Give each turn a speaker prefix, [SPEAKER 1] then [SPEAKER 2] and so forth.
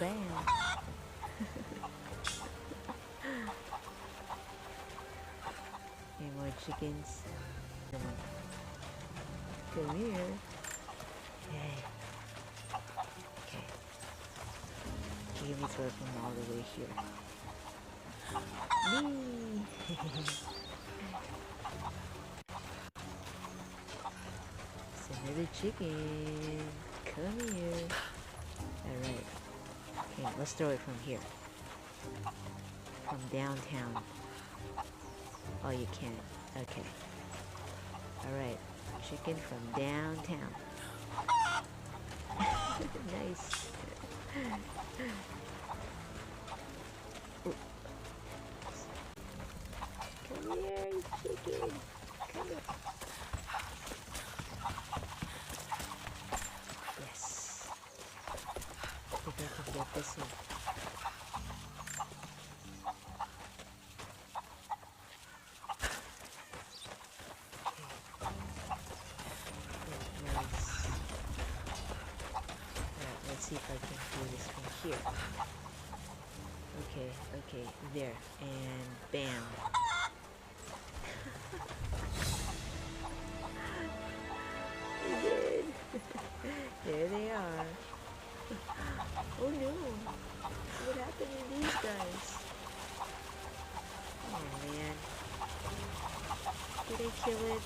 [SPEAKER 1] Bam. Any more chickens? Come on. Come here. Yay. Okay. Let me throw it from all the way here. Whee! It's another chicken. Come here. Alright. Okay, let's throw it from here. From downtown. Oh, you can't. Okay. Alright. Chicken from downtown. Nice. Ooh. Come here, chicken. Come here. Yes. I think I can get this one. Let's see if I can do this from here. Okay, there. And bam. We did. There they are. Oh no. What happened to these guys? Oh man. Did I kill it?